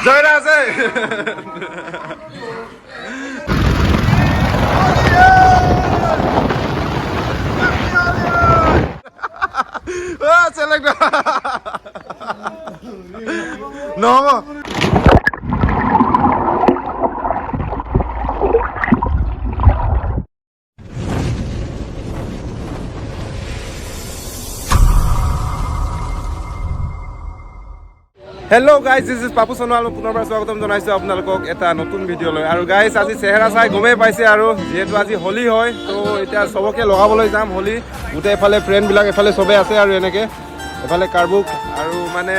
জয়ৰা আছে নহব Hello guys, this is Papu Sonal. পুনৰবাৰ স্বাগতম জনাইছো আপোনালোকক এটা নতুন ভিডিঅ' লৈ আৰু গাইজ আজি চেহেৰা চাই গমেই পাইছে আৰু যেহেতু আজি হোলি হয় তো এতিয়া সবকে লগাবলৈ যাম হোলি গোটেই এফালে ফ্ৰেণ্ডবিলাক এফালে সবে আছে আৰু এনেকৈ এফালে কাৰ্বুক আৰু মানে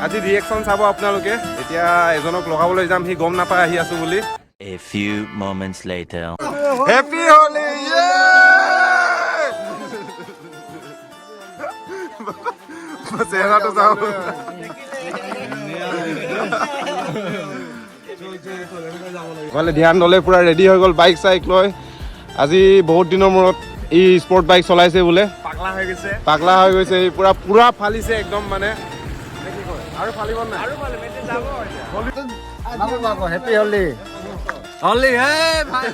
আজি ৰিয়েকশ্যন চাব আপোনালোকে এতিয়া এজনক লগাবলৈ যাম সি গম নাপায় আহি আছো বুলি A few moments later. Happy Holi! চেহেৰাটো চাওঁ মানে ধ্যান দলে পুৰা ৰেডি হৈ গ'ল বাইক চাইক লৈ আজি বহুত দিনৰ মূৰত ই স্পৰ্ট বাইক চলাইছে বোলে পাগলা হৈ গৈছে ই পুৰা ফালিছে একদম মানে আৰু ফালিব নাই হেপী হলি হলি হে ভাই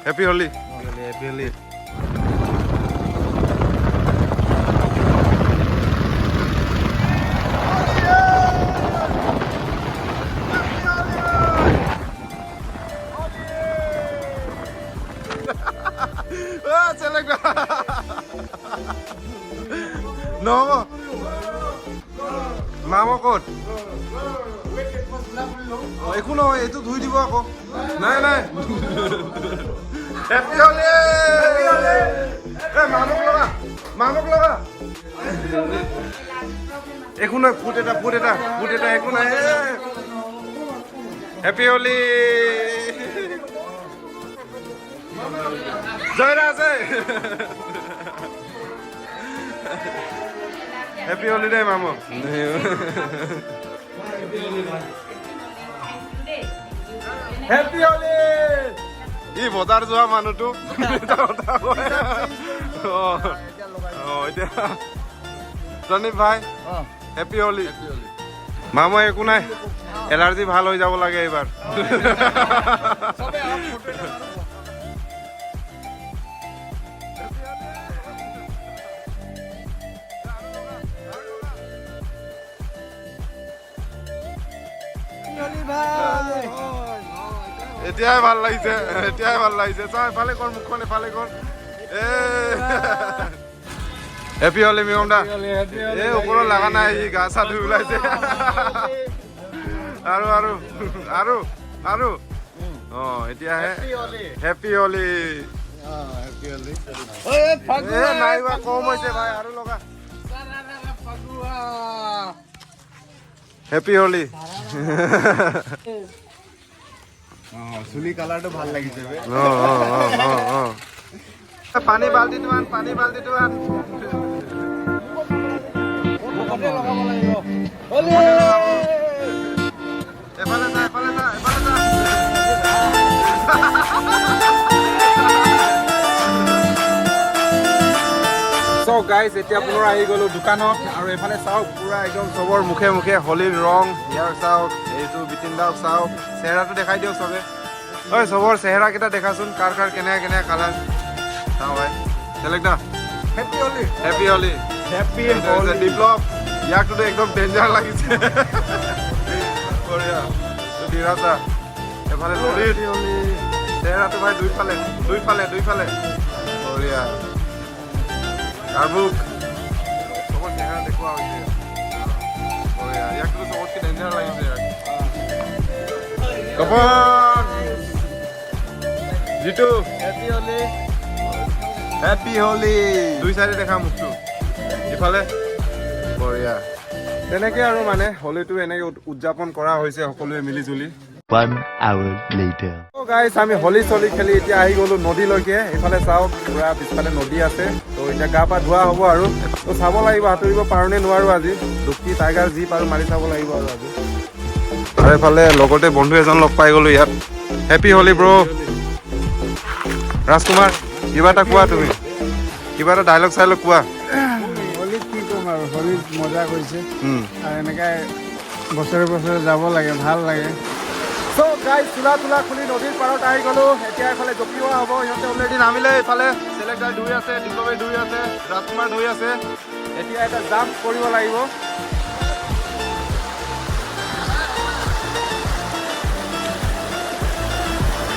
হেপী হলি হেপী হলি নহব মামা ক'ত একো নহয় এইটো ধুই দিব আকৌ নাই নাই হেপী হলি মামক লগা একো নহয় ফুট এটা একো নাই হেপী হলি জয়ৰা আছে হেপী হলি দে মামু হেপী হলি ই বজাৰ যোৱা মানুহটো এতিয়া প্ৰণীপ ভাই হেপী হলি মামু একো নাই এলাৰ্জি ভাল হৈ যাব লাগে এইবাৰ এতিয়াই ভাল লাগিছে চা এফালে কৰ মুখখন এফালে কৰ হেপী হলি মিয়ম দা এই ওপৰত লগা নাই সি গা চা ধুই ওলাইছে আৰু অ এতিয়াহে হেপী হলি নাই কম হৈছে ভাই আৰু লগা হেপী হলি চুলি কালাৰটো ভাল লাগিছে পানী বাল্টিটো আন এফালে যা চাওক গাইজ এতিয়া পুনৰ আহি গ'লো দোকানত আৰু এইফালে চাওক পুৰা একদম চবৰ মুখে হোলীৰ ৰং ইয়াৰ চাওক এইটো বিপিন দাওক চাওক চেহেৰাটো দেখাই দিয়ক চবে ঐ চবৰ চেহেৰাকেইটা দেখাচোন কাৰ কেনেকা কালাৰ চাওঁ ভাই চেলেক দা হেপী হলি বিপ্লৱ ইয়াকটোতো একদম ডেঞ্জাৰ লাগিছে বঢ়িয়া বিৰাটা এফালে হলিৰ চেহেৰাটো ভাই দুইফালে বঢ়িয়া কাৰ্বুক চবৰ চেহেৰা দেখুওৱা হৈছে ইয়াকটো চবতকে ডেঞ্জাৰ লাগিছে কপন জিতু হেপী হলি দুই চাইডে দেখা মুখটো ইফালে বঢ়িয়া তেনেকে আৰু মানে হোলীটো এনেকে উদযাপন কৰা হৈছে সকলোৱে মিলি জুলি 1 hour later. গাইজ আমি হোলী চলি খেলি এতিয়া আহি গ'লো নদীলৈকে এইফালে চাওক পুৰা পিছফালে নদী আছে তো এতিয়া গা পা ধোৱা হ'ব আৰু তো চাব লাগিব সাঁতুৰিব পাৰোঁ নে নোৱাৰোঁ আজি দুখি টাইগাৰ যি পাৰোঁ মাৰি চাব লাগিব আৰু আজি আৰু এইফালে লগতে বন্ধু এজন লগ পাই গ'লো ইয়াত হেপী হোলী ব্ৰ ৰাজকুমাৰ কিবা এটা কোৱা তুমি কিবা এটা ডাইলগ চাইলগ কোৱা হোলীত কি ক'ম আৰু হোলীত মজা কৰিছে আৰু এনেকৈ বছৰে বছৰে যাব লাগে, ভাল লাগে। চ' গাইজ চোলা তোলা খুলি নদীৰ পাৰত আহি গ'লোঁ। এতিয়া এইফালে জপিওৱা হ'ব। সিহঁতে অলৰেডি নামিলে। এইফালে চেলেকদাৰ ধুই আছে, ডিকবাই ধুই আছে, ৰাজকুমাৰ ধুই আছে। এতিয়া এটা জাম্প কৰিব লাগিব।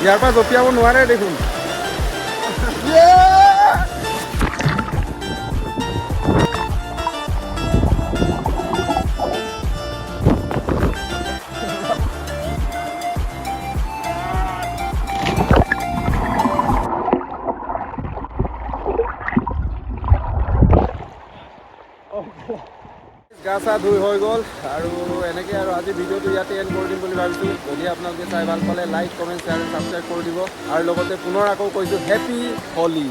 ইয়াৰ পৰা জপিয়াব নোৱাৰে দেখোন। গা চা ধুই হৈ গ'ল আৰু এনেকৈ আৰু আজি ভিডিঅ'টো ইয়াতে এণ্ড কৰি দিম বুলি ভাবিছোঁ। যদি আপোনালোকে চাই ভাল পালে লাইক, কমেণ্ট, শ্বেয়াৰ, ছাবস্ক্ৰাইব কৰি দিব আৰু লগতে পুনৰ আকৌ কৈছোঁ হেপী হোলী।